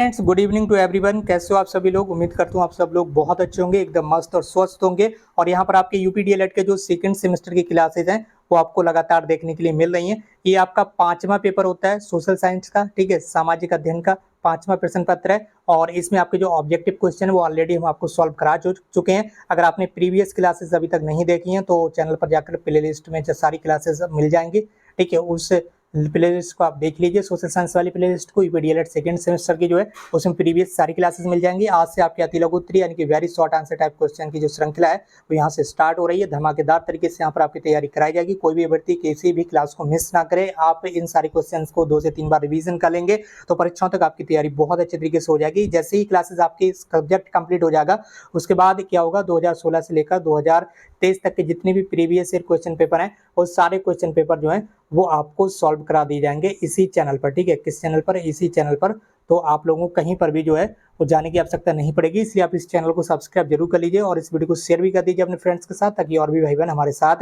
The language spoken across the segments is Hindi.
Friends, good evening to everyone. कैसे हो आप सभी लोग? उम्मीद करता हूँ आप सब लोग बहुत अच्छे होंगे, एकदम मस्त और स्वस्थ होंगे। और यहाँ पर आपके यूपी डीएलएड के जो सेकंड सेमेस्टर की क्लासेज हैं वो आपको लगातार देखने के लिए मिल रही हैं। ये आपका 5वां पेपर होता है सोशल साइंस का, ठीक है, सामाजिक अध्ययन का 5वां प्रश्न पत्र है। और इसमें आपके जो ऑब्जेक्टिव क्वेश्चन है वो ऑलरेडी हम आपको सॉल्व करा चुके हैं। अगर आपने प्रीवियस क्लासेस अभी तक नहीं देखी हैं तो चैनल पर जाकर प्ले लिस्ट में जो सारी क्लासेस मिल जाएंगी, ठीक है, उस प्लेलिस्ट को आप देख लीजिए। सोशल साइंस वाली प्लेलिस्ट को यूपीडीएलएड सेकंड सेमेस्टर की जो है उसमें प्रीवियस सारी क्लासेस मिल जाएंगी। आज से आपकी अति लघु उत्तरी यानी कि very short answer type question की जो श्रृंखला है वो यहाँ से स्टार्ट हो रही है। धमाकेदार तरीके से यहाँ पर आपकी तैयारी कराई जाएगी। कोई भी अभ्यर्थी किसी भी क्लास को मिस ना करे। आप इन सारे क्वेश्चन को 2 से 3 बार रिवीजन कर लेंगे तो परीक्षाओं तक आपकी तैयारी बहुत अच्छे तरीके से हो जाएगी। जैसे ही क्लासेस आपकी सब्जेक्ट कंप्लीट हो जाएगा उसके बाद क्या होगा, 2016 से लेकर 2023 तक के जितने भी प्रीवियस ईयर क्वेश्चन पेपर हैं वो सारे क्वेश्चन पेपर जो है वो आपको सॉल्व करा दिए जाएंगे इसी चैनल पर, ठीक है। किस चैनल पर? इसी चैनल पर। तो आप लोगों को कहीं पर भी जो है वो जाने की आवश्यकता नहीं पड़ेगी, इसलिए आप इस चैनल को सब्सक्राइब जरूर कर लीजिए और इस वीडियो को शेयर भी कर दीजिए अपने फ्रेंड्स के साथ ताकि और भी भाई बहन हमारे साथ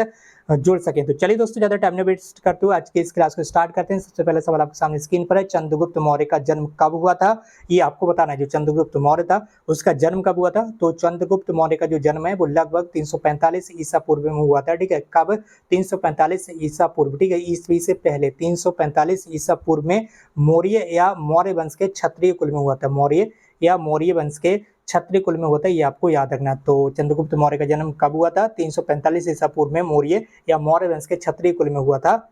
जुड़ सकें। तो चलिए दोस्तों, ज्यादा टाइम नहीं वेस्ट करते हुए आज की इस क्लास को स्टार्ट करते हैं। सबसे पहले सवाल आपके सामने स्क्रीन पर है, चंद्रगुप्त मौर्य का जन्म कब हुआ था? ये आपको बताना है। जो चंद्रगुप्त मौर्य था उसका जन्म कब हुआ था? तो चंद्रगुप्त मौर्य का जो जन्म है वो लगभग 345 ईसा पूर्व में हुआ था, ठीक है। कब? 345 ईसा पूर्व, ठीक है, ईस्वी से पहले 345 ईसा पूर्व में मौर्य या मौर्य वंश के क्षत्रिय कुल में हुआ था। मौर्य या मौर्य वंश के क्षत्रिय कुल में हुआ था, ये आपको याद रखना। तो चंद्रगुप्त मौर्य का जन्म कब हुआ था? 345 ईसा पूर्व में मौर्य या मौर्य वंश के क्षत्रिय कुल में हुआ था,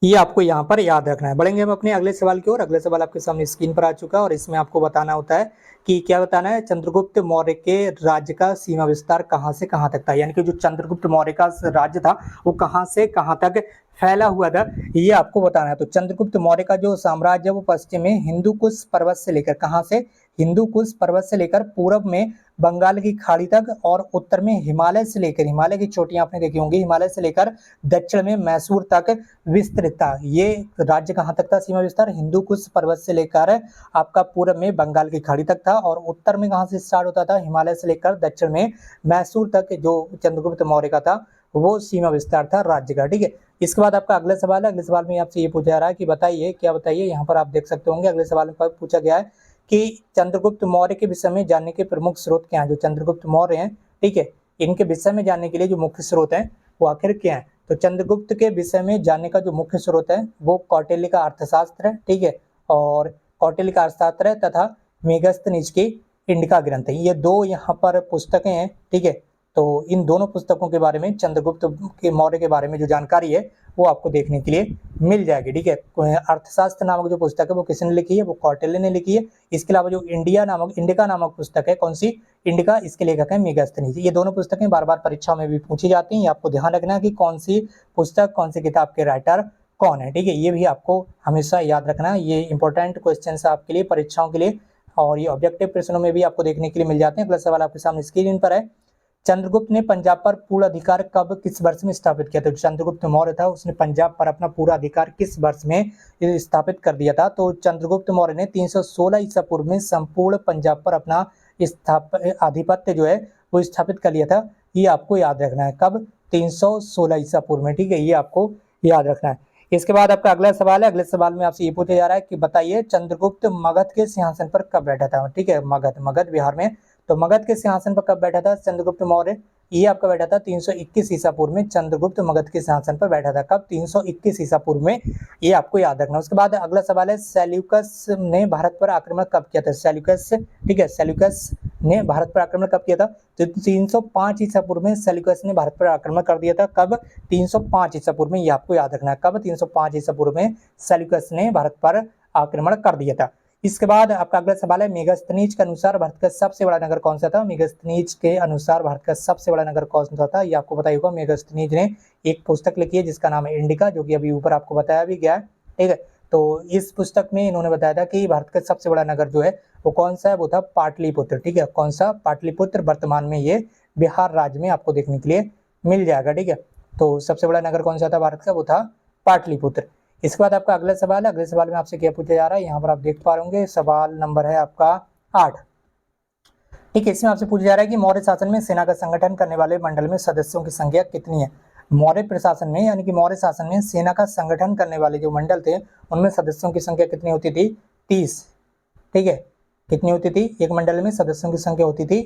ये आपको यहाँ पर याद रखना है। बढ़ेंगे हम अपने अगले सवाल की ओर। अगले सवाल आपके सामने स्क्रीन पर आ चुका है और इसमें आपको बताना होता है कि क्या बताना है, चंद्रगुप्त मौर्य के राज्य का सीमा विस्तार कहां से कहां तक था। यानी कि जो चंद्रगुप्त मौर्य का राज्य था वो कहां से कहां तक फैला हुआ था, ये आपको बताना है। तो चंद्रगुप्त मौर्य का जो साम्राज्य है वो पश्चिम में हिंदू कुश पर्वत से लेकर, कहां से? हिंदू कुश पर्वत से लेकर पूर्व में बंगाल की खाड़ी तक और उत्तर में हिमालय से लेकर, हिमालय की चोटियां आपने देखी होंगी, हिमालय से लेकर दक्षिण में मैसूर तक विस्तृत था। ये राज्य कहां तक था सीमा विस्तार? हिंदू कुश पर्वत से लेकर आपका पूर्व में बंगाल की खाड़ी तक था और उत्तर में कहां से स्टार्ट होता था? हिमालय से लेकर दक्षिण में मैसूर तक जो चंद्रगुप्त मौर्य का था वो सीमा विस्तार था राज्य का, ठीक है। इसके बाद आपका अगला सवाल है। अगले सवाल में आपसे ये पूछा जा रहा है कि बताइए, क्या बताइए, यहाँ पर आप देख सकते होंगे अगले सवाल में पूछा गया है कि चंद्रगुप्त मौर्य के विषय में जानने के प्रमुख स्रोत क्या है। जो चंद्रगुप्त मौर्य हैं, ठीक है, इनके विषय में जानने के लिए जो मुख्य स्रोत हैं वो आखिर क्या है? तो चंद्रगुप्त के विषय में जानने का जो मुख्य स्रोत है वो कौटिल्य का अर्थशास्त्र है, ठीक है, और कौटिल्य का अर्थशास्त्र है तथा मेगस्थनीज की इंडिका ग्रंथ है। ये दो यहाँ पर पुस्तकें हैं, ठीक है। तो इन दोनों पुस्तकों के बारे में, चंद्रगुप्त के मौर्य के बारे में जो जानकारी है वो आपको देखने के लिए मिल जाएगी, ठीक है। अर्थशास्त्र नामक जो पुस्तक है वो किसने लिखी है? वो कौटिल्य ने लिखी है। इसके अलावा जो इंडिका नामक पुस्तक है, कौन सी? इंडिका, इसके लेखक है मेगस्थनीज। ये दोनों पुस्तकें बार बार परीक्षा में भी पूछी जाती हैं। ये आपको ध्यान रखना है कि कौन सी पुस्तक, कौन सी किताब के राइटर कौन है, ठीक है। ये भी आपको हमेशा याद रखना है। ये इंपॉर्टेंट क्वेश्चन है आपके लिए, परीक्षाओं के लिए, और ये ऑब्जेक्टिव प्रश्नों में भी आपको देखने के लिए मिल जाते हैं। अगला सवाल आपके सामने स्क्रीन पर है, चंद्रगुप्त ने पंजाब पर पूर्ण अधिकार कब, किस वर्ष में स्थापित किया था? तो चंद्रगुप्त मौर्य था उसने पंजाब पर अपना पूरा अधिकार किस वर्ष में स्थापित कर दिया था? तो चंद्रगुप्त मौर्य ने 316 ईसा पूर्व में संपूर्ण पंजाब पर अपना आधिपत्य जो है वो स्थापित कर लिया था। ये आपको याद रखना है। कब? 316 ईसा पूर्व में, ठीक है, ये आपको याद रखना है। इसके बाद आपका अगला सवाल है। अगले सवाल में आपसे ये पूछा जा रहा है कि बताइए, चंद्रगुप्त मगध के सिंहासन पर कब बैठा था? ठीक है, मगध बिहार में। तो मगध के सिंहासन पर कब बैठा था चंद्रगुप्त मौर्य? ये आपका बैठा था 321 ईसा पूर्व में। चंद्रगुप्त मगध के सिंहासन पर बैठा था कब? 321 ईसा पूर्व में, ये आपको याद रखना। उसके बाद अगला सवाल है, सेल्यूकस ने भारत पर आक्रमण कब किया था? सेल्यूकस, ठीक है, सेल्यूकस ने भारत पर आक्रमण कब किया था? तो 305 ईसा पूर्व में सेल्यूकस ने भारत पर आक्रमण कर दिया था। कब? 305 ईसा पूर्व में, ये आपको याद रखना है। कब? 305 ईसा पूर्व में सेल्यूकस ने भारत पर आक्रमण कर दिया था। इसके बाद आपका अगला सवाल है, मेगस्थनीज के अनुसार भारत का सबसे बड़ा नगर कौन सा था? मेगस्थनीज के अनुसार भारत का सबसे बड़ा नगर कौन सा था? ये आपको बताइए होगा। मेगस्थनीज ने एक पुस्तक लिखी है जिसका नाम है इंडिका, जो कि अभी ऊपर आपको बताया भी गया है, ठीक है। तो इस पुस्तक में इन्होंने बताया था कि भारत का सबसे बड़ा नगर जो है वो कौन सा है? वो था पाटलिपुत्र, ठीक है। कौन सा? पाटलिपुत्र। वर्तमान में ये बिहार राज्य में आपको देखने के लिए मिल जाएगा, ठीक है। तो सबसे बड़ा नगर कौन सा था भारत का? वो था पाटलिपुत्र। इसके बाद आपका अगला सवाल है। अगले सवाल में आपसे क्या पूछा जा रहा है, यहाँ पर आप देख पा रहे होंगे, सवाल नंबर है आपका 8, ठीक है। इसमें आपसे पूछा जा रहा है कि मौर्य शासन में सेना का संगठन करने वाले मंडल में सदस्यों की संख्या कितनी है? मौर्य प्रशासन में, यानी कि मौर्य शासन में सेना का संगठन करने वाले जो मंडल थे उनमें सदस्यों की संख्या कितनी होती थी? 30, ठीक है, कितनी होती थी, एक मंडल में सदस्यों की संख्या होती थी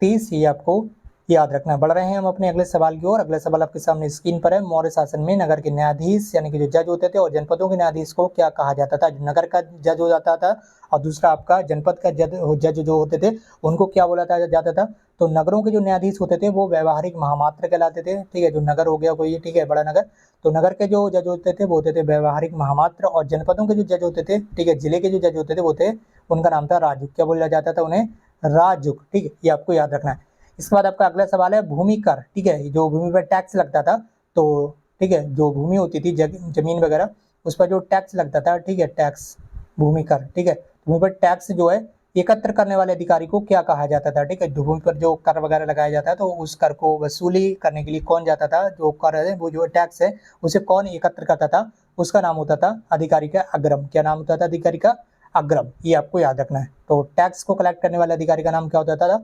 30। ये आपको याद रखना है। बढ़ रहे हैं हम अपने अगले सवाल की ओर। अगला सवाल आपके सामने स्क्रीन पर है। मौर्य शासन में नगर के न्यायाधीश यानी कि जो जज होते थे और जनपदों के न्यायाधीश को क्या कहा जाता था? जो नगर का जज हो जाता था और दूसरा आपका जनपद का जज जो होते थे उनको क्या बोला जाता था? तो नगरों के जो न्यायाधीश होते थे वो व्यवहारिक महामात्र कहलाते थे। ठीक है, जो नगर हो गया कोई, ठीक है, बड़ा नगर, तो नगर के जो जज होते थे वो होते थे व्यवहारिक महामात्र, और जनपदों के जो जज होते थे, ठीक है, जिले के जो जज होते थे वो थे, उनका नाम था राजुक। क्या बोला जाता था उन्हें? राजुक। ठीक है, ये आपको याद रखना है। इसके बाद आपका अगला सवाल है भूमि कर। ठीक है, जो भूमि पर टैक्स लगता था, तो ठीक है, जो भूमि होती थी जमीन वगैरह उस पर जो टैक्स लगता था, ठीक है, टैक्स, भूमि कर। ठीक है, भूमि पर टैक्स जो है एकत्र करने वाले अधिकारी को क्या कहा जाता था? ठीक है, भूमि पर जो कर वगैरह लगाया जाता है तो उस कर को वसूली करने के लिए कौन जाता था? जो कर है, वो जो टैक्स है उसे कौन एकत्र करता था? उसका नाम होता था अधिकारी का अग्रम। क्या नाम होता था अधिकारी का? अग्रम। ये आपको याद रखना है। तो टैक्स को कलेक्ट करने वाले अधिकारी का नाम क्या होता था?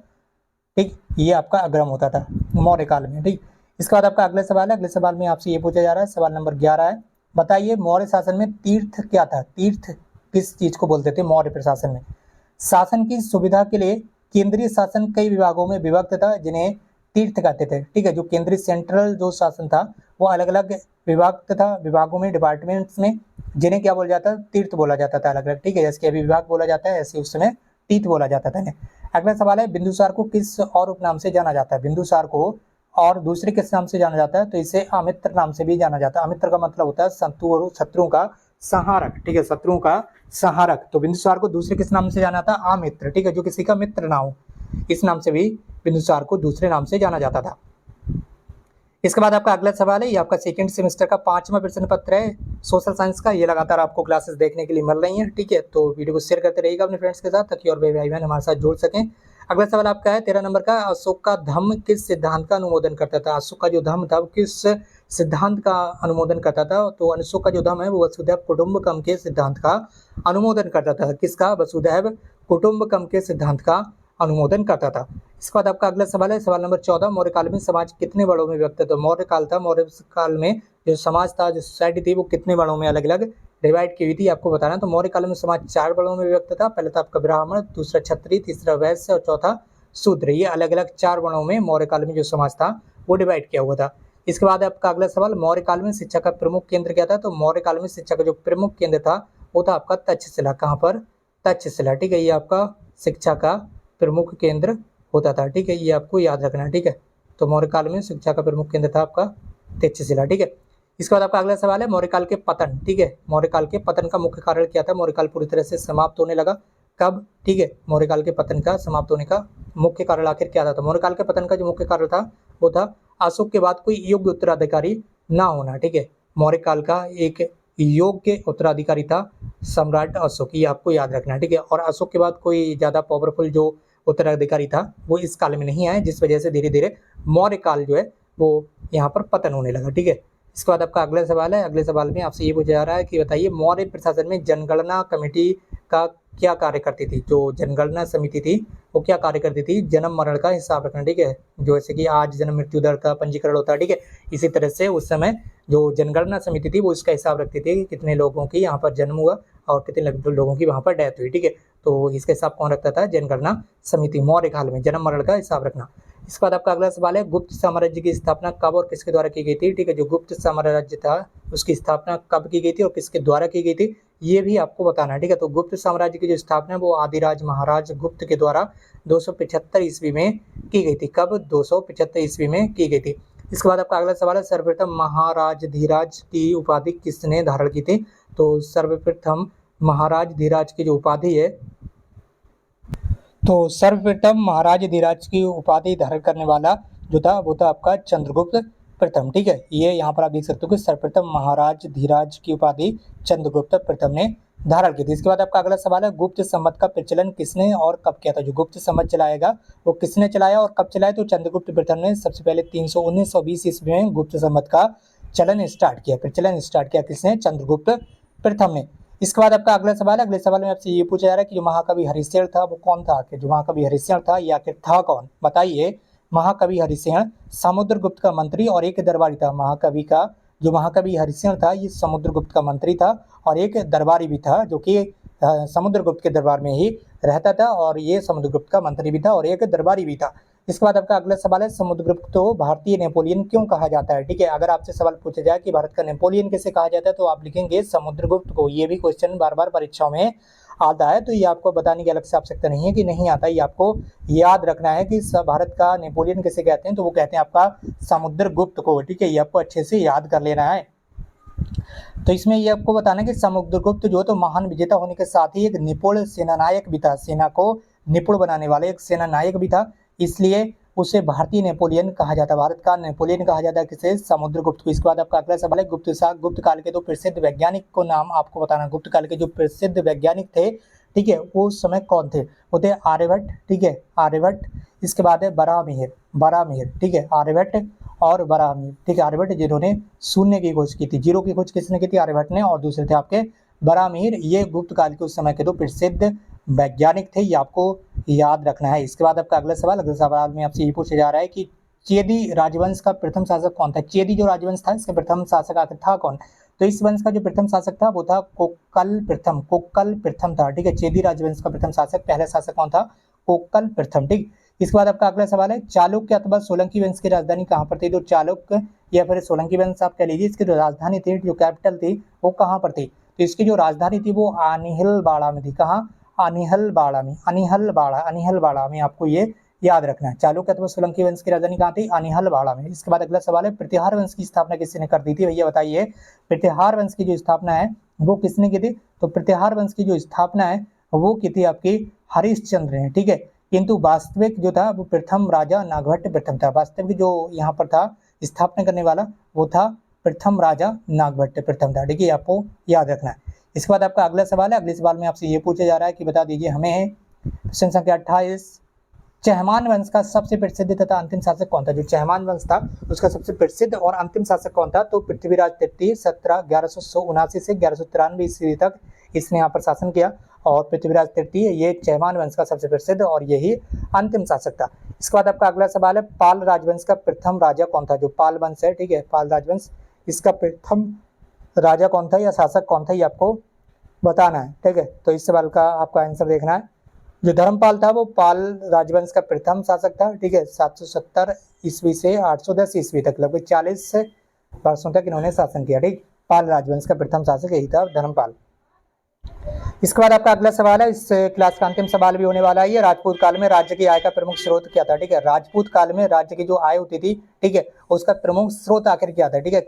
ठीक, ये आपका अग्रम होता था मौर्य काल में। ठीक, इसके बाद आपका अगला सवाल है। अगले सवाल में आपसे ये पूछा जा रहा है, सवाल नंबर 11 है। बताइए मौर्य शासन में तीर्थ क्या था? तीर्थ किस चीज को बोलते थे मौर्य प्रशासन में? शासन की सुविधा के लिए केंद्रीय शासन कई विभागों में विभक्त था जिन्हें तीर्थ कहते थे। ठीक है, जो केंद्रीय सेंट्रल जो शासन था वो अलग अलग विभाग तथा विभागों में, डिपार्टमेंट्स में, जिन्हें क्या बोला जाता? तीर्थ बोला जाता था अलग अलग। ठीक है, जैसे कि अभी विभाग बोला जाता है ऐसे उस समय तीर्थ बोला जाता था। अगला सवाल है बिंदुसार को किस और उपनाम से जाना जाता है? बिंदुसार को और दूसरे किस नाम से जाना जाता है? तो इसे अमित्र नाम से भी जाना जाता है। अमित्र का मतलब होता है शत्रुओं का संहारक। ठीक है, शत्रुओं का संहारक। तो बिंदुसार को दूसरे किस नाम से जाना था? अमित्र। ठीक है, जो किसी का मित्र ना हो, इस नाम से भी बिंदुसार को दूसरे नाम से जाना जाता था। इसके बाद आपका अगला सवाल है, ये आपका सेकंड सेमेस्टर का 5वां प्रश्न पत्र है सोशल साइंस का। ये लगातार आपको क्लासेस देखने के लिए मिल रही हैं। ठीक है, तो वीडियो को शेयर करते रहिएगा अपने फ्रेंड्स के साथ ताकि और भाई बहन हमारे साथ जुड़ सकें। अगला सवाल आपका है 13 नंबर का, अशोक का धम्म किस सिद्धांत का अनुमोदन करता था? अशोक का जो धम्म था वो किस सिद्धांत का अनुमोदन करता था? तो अशोक का जो धम्म है वो वसुधैव कुटुंबकम के सिद्धांत का अनुमोदन करता था। किसका? वसुधैव कुटुंबकम के सिद्धांत का अनुमोदन करता था। इसके बाद आपका अगला सवाल है, सवाल नंबर 14, मौर्य काल में समाज कितने वर्णों में विभक्त था? मौर्य काल था, मौर्य काल में जो समाज था, जो सोसाइटी थी, वो कितने वर्णों में अलग अलग डिवाइड की हुई थी आपको बताना। तो मौर्य काल में समाज 4 वर्णों में विभक्त था। पहला था आपका ब्राह्मण, दूसरा क्षत्रिय, तीसरा वैश्य और चौथा शूद्र। ये अलग अलग 4 वर्णों में मौर्य काल में जो समाज था वो डिवाइड किया हुआ था। इसके बाद आपका अगला सवाल, मौर्य काल में शिक्षा का प्रमुख केंद्र क्या था? तो मौर्य काल में शिक्षा का जो प्रमुख केंद्र था वो था आपका तक्षशिला। कहाँ पर? तक्षशिला। ठीक है, ये आपका शिक्षा का प्रमुख केंद्र होता था। ठीक है, ये आपको याद रखना है। ठीक है, तो मौर्य काल में शिक्षा का प्रमुख केंद्र था आपका तक्षशिला। ठीक है, इसके बाद आपका अगला सवाल है मौर्य काल के पतन। ठीक है, मौर्य काल के पतन का मुख्य कारण क्या था? मौर्य काल पूरी तरह से समाप्त होने लगा कब? ठीक है, मौर्य काल के पतन का समाप्त होने का मुख्य कारण आखिर क्या था? तो मौर्य काल के पतन का जो मुख्य कारण था वो था अशोक के बाद कोई योग्य उत्तराधिकारी ना होना। ठीक है, मौर्य काल का एक योग्य उत्तराधिकारी था सम्राट अशोक, ये आपको याद रखना है। ठीक है, और अशोक के बाद कोई ज्यादा पावरफुल जो उत्तराधिकारी था वो इस काल में नहीं आया, जिस वजह से धीरे धीरे मौर्य काल जो है वो यहाँ पर पतन होने लगा। ठीक है, इसके बाद आपका अगला सवाल है। अगले सवाल में आपसे ये पूछा जा रहा है कि बताइए मौर्य प्रशासन में जनगणना कमेटी का क्या कार्य करती थी? जो जनगणना समिति थी वो क्या कार्य करती थी? जन्म मरण का हिसाब रखना। ठीक है, जो जैसे कि आज जन्म मृत्यु दर का पंजीकरण होता है, ठीक है, इसी तरह से उस समय जो जनगणना समिति थी वो इसका हिसाब रखती थी कि कितने लोगों की यहाँ पर जन्म हुआ और कितने लोगों की वहाँ पर डेथ हुई। ठीक है, तो इसका हिसाब कौन रखता था? जनगणना समिति। मौर्य काल में जन्म मरण का हिसाब रखना। इसके बाद आपका अगला सवाल है गुप्त साम्राज्य की स्थापना कब और किसके द्वारा की गई थी? ठीक है, जो गुप्त साम्राज्य था उसकी स्थापना कब की गई थी और किसके द्वारा की गई थी, ये भी आपको बताना है। ठीक है, तो गुप्त साम्राज्य की जो स्थापना है वो आदिराज महाराज गुप्त के द्वारा 275 ईस्वी में की गई थी। कब? 275 ईस्वी में की गई थी। इसके बाद आपका अगला सवाल है सर्वप्रथम महाराज धीराज की उपाधि किसने धारण की थी? तो सर्वप्रथम महाराज धीराज की जो उपाधि है, तो सर्वप्रथम महाराज धीराज की उपाधि धारण करने वाला जो था वो था आपका चंद्रगुप्त प्रथम। ठीक है, ये यहाँ पर आप देख सकते हो कि सर्वप्रथम महाराज धीराज की उपाधि चंद्रगुप्त प्रथम ने धारण की थी। इसके बाद आपका अगला सवाल है गुप्त संवत का प्रचलन किसने और कब किया था? जो गुप्त संवत चलाएगा वो किसने चलाया और कब चलाया? तो चंद्रगुप्त प्रथम ने सबसे पहले 319-120 ईस्वी में गुप्त संवत का प्रचलन स्टार्ट किया। किसने? चंद्रगुप्त प्रथम ने। इसके बाद आपका अगला सवाल है। अगले सवाल में आपसे ये पूछा जा रहा है कि जो महाकवि हरिशेन था वो कौन था? आखिर जो महाकवि हरिशेन था ये आखिर था कौन? बताइए। महाकवि हरिशेन समुद्रगुप्त का मंत्री और एक दरबारी था। महाकवि हरिशेन था ये समुद्रगुप्त का मंत्री था और एक दरबारी भी था जो कि समुद्रगुप्त के दरबार में ही रहता था और ये समुद्रगुप्त का मंत्री भी था और एक दरबारी भी था। इसके बाद आपका अगला सवाल है, समुद्रगुप्त को भारतीय नेपोलियन क्यों कहा जाता है? ठीक है, अगर आपसे सवाल पूछा जाए कि भारत का नेपोलियन किसे कहा जाता है तो आप लिखेंगे समुद्रगुप्त को। ये भी क्वेश्चन बार बार परीक्षाओं में आता है, तो ये आपको बताने की अलग से आवश्यकता नहीं है कि नहीं आता, ये आपको याद रखना है कि भारत का नेपोलियन किसे कहते हैं, तो वो कहते हैं आपका समुद्रगुप्त को। ठीक है, ये आपको अच्छे से याद कर लेना है। तो इसमें ये आपको बताना है कि समुद्रगुप्त जो तो महान विजेता होने के साथ ही एक निपुण सेनानायक भी था, सेना को निपुण बनाने वाले एक सेनानायक भी था, इसलिए उसे भारतीय नेपोलियन कहा जाता है। भारत का नेपोलियन कहा जाता है किसे? समुद्रगुप्त को। इसके बाद आपका अगला सवाल है, गुप्त काल के दो प्रसिद्ध वैज्ञानिक को नाम आपको बताना। गुप्त काल के जो प्रसिद्ध वैज्ञानिक थे, ठीक है, वो उस समय कौन थे? वो थे आर्यभट्ट, ठीक है, आर्यभट्ट। इसके बाद है बराहमिहिर, ठीक है, आर्यभट्ट और बराहमिहिर, ठीक है, आर्यभट्ट जिन्होंने शून्य की खोज की थी, जीरो की खोज किसने की थी? आर्यभट्ट ने, और दूसरे थे आपके बराहमिहिर। ये गुप्त काल के उस समय के दो प्रसिद्ध वैज्ञानिक थे, ये आपको याद रखना है। इसके बाद आपका अगला सवाल में आपसे ये पूछा जा रहा है कि चेदी राजवंश का प्रथम शासक कौन था? चेदी जो राजवंश था इसका प्रथम शासक आखिर था कौन? तो इस वंश का जो प्रथम शासक था वो था कोक्कल प्रथम था। ठीक है, चेदी राजवंश का प्रथम शासक, पहला शासक कौन था? कोक्कल प्रथम। ठीक, इसके बाद आपका अगला सवाल है, चालुक्य अथवा सोलंकी वंश की राजधानी कहाँ पर थी? तो चालुक्य या फिर सोलंकी वंश आप कह लीजिए, इसकी जो राजधानी थी, जो कैपिटल थी, वो कहाँ पर थी? तो इसकी जो राजधानी थी वो अनिहलबाड़ा में थी। कहाँ? अनिहलबाड़ा में आपको ये याद रखना है। चालुक्य अथवा सोलंकी वंश की राजधानी कहाँ थी? अनिहलबाड़ा में। इसके बाद अगला सवाल है, प्रतिहार वंश की स्थापना किसने कर दी थी? भैया बताइए, प्रतिहार वंश की जो स्थापना है वो किसने की थी? तो प्रतिहार वंश की जो स्थापना है वो की थी आपकी हरिश्चंद्र ने। ठीक है, किंतु वास्तविक जो था वो प्रथम राजा नागभट्ट प्रथम था। वास्तविक जो यहाँ पर था स्थापना करने वाला वो था प्रथम राजा नागभट्ट प्रथम था। ठीक है, आपको याद रखना है। इसके बाद आपका अगला सवाल है, अगले सवाल में आपसे ये पूछा जा रहा है कि बता दीजिए हमें, प्रश्न संख्या 28, चहमान वंश का सबसे प्रसिद्ध तथा अंतिम शासक कौन था? जो चहमान वंश था उसका सबसे प्रसिद्ध और अंतिम शासक कौन था? तो पृथ्वीराज तृतीय 1179 से 1193 ईस्वी तक इसने यहाँ पर शासन किया, और पृथ्वीराज तृतीय ये चहमान वंश का सबसे प्रसिद्ध और यही अंतिम शासक था। इसके बाद आपका अगला सवाल है, पाल राजवंश का प्रथम राजा कौन था? जो पाल वंश है, ठीक है, पाल राजवंश, इसका प्रथम राजा कौन था या शासक कौन था, ये आपको बताना है। ठीक है, तो इस सवाल का आपका आंसर देखना है। जो धर्मपाल था वो पाल राजवंश का प्रथम शासक था। ठीक है, 770 ईस्वी से 810 ईस्वी तक लगभग 40 वर्षों तक इन्होंने शासन किया। ठीक, पाल राजवंश का प्रथम शासक यही था, धर्मपाल। इसके बाद आपका अगला सवाल है, इस क्लास का अंतिम सवाल भी होने वाला है। ये राजपूत काल में राज्य की आय का प्रमुख स्रोत क्या था? ठीक है, राजपूत काल में राज्य की जो आय होती थी, ठीक है, उसका प्रमुख स्रोत आखिर क्या था? ठीक है,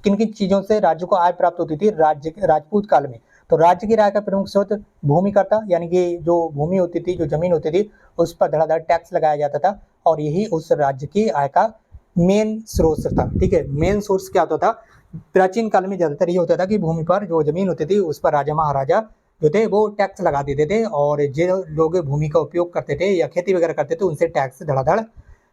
किन किन चीजों से राज्य को आय प्राप्त होती थी राजपूत काल में? तो राज्य की आय का प्रमुख स्रोत भूमि कर था, यानी कि जो भूमि होती थी, जो जमीन होती थी, उस पर धड़ाधड़ टैक्स लगाया जाता था, और यही उस राज्य की आय का मेन सोर्स था। ठीक है, मेन सोर्स क्या होता था? प्राचीन काल में ज्यादातर ये होता था कि भूमि पर जो जमीन होती थी उस पर राजा महाराजा जो थे वो टैक्स लगा देते थे, और जो लोग भूमि का उपयोग करते थे या खेती वगैरह करते थे उनसे टैक्स धड़ाधड़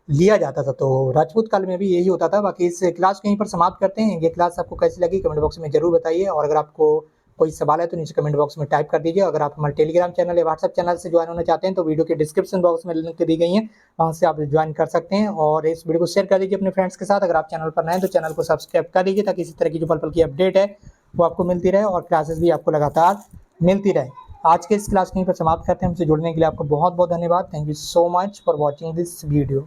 लिया जाता था। तो राजपूत काल में भी यही होता था। बाकी इस क्लास को यहीं पर समाप्त करते हैं। ये क्लास आपको कैसी लगी कमेंट बॉक्स में जरूर बताइए, और अगर आपको कोई सवाल है तो नीचे कमेंट बॉक्स में टाइप कर दीजिए। अगर आप हमारे टेलीग्राम चैनल या व्हाट्सएप चैनल से ज्वाइन होना चाहते हैं तो वीडियो के डिस्क्रिप्शन बॉक्स में लिंक दी गई है, वहाँ से आप ज्वाइन कर सकते हैं, और इस वीडियो को शेयर कर दीजिए अपने फ्रेंड्स के साथ। अगर आप चैनल पर नए हैं तो चैनल को सब्सक्राइब कर दीजिए, ताकि इसी तरह की जो पल पल की अपडेट है वो आपको मिलती रहे और क्लासेस भी आपको लगातार मिलती रहे। आज के इस क्लास को यहीं पर समाप्त करते हैं। हमसे जुड़ने के लिए आपको बहुत बहुत धन्यवाद। Thank you so much for watching this video.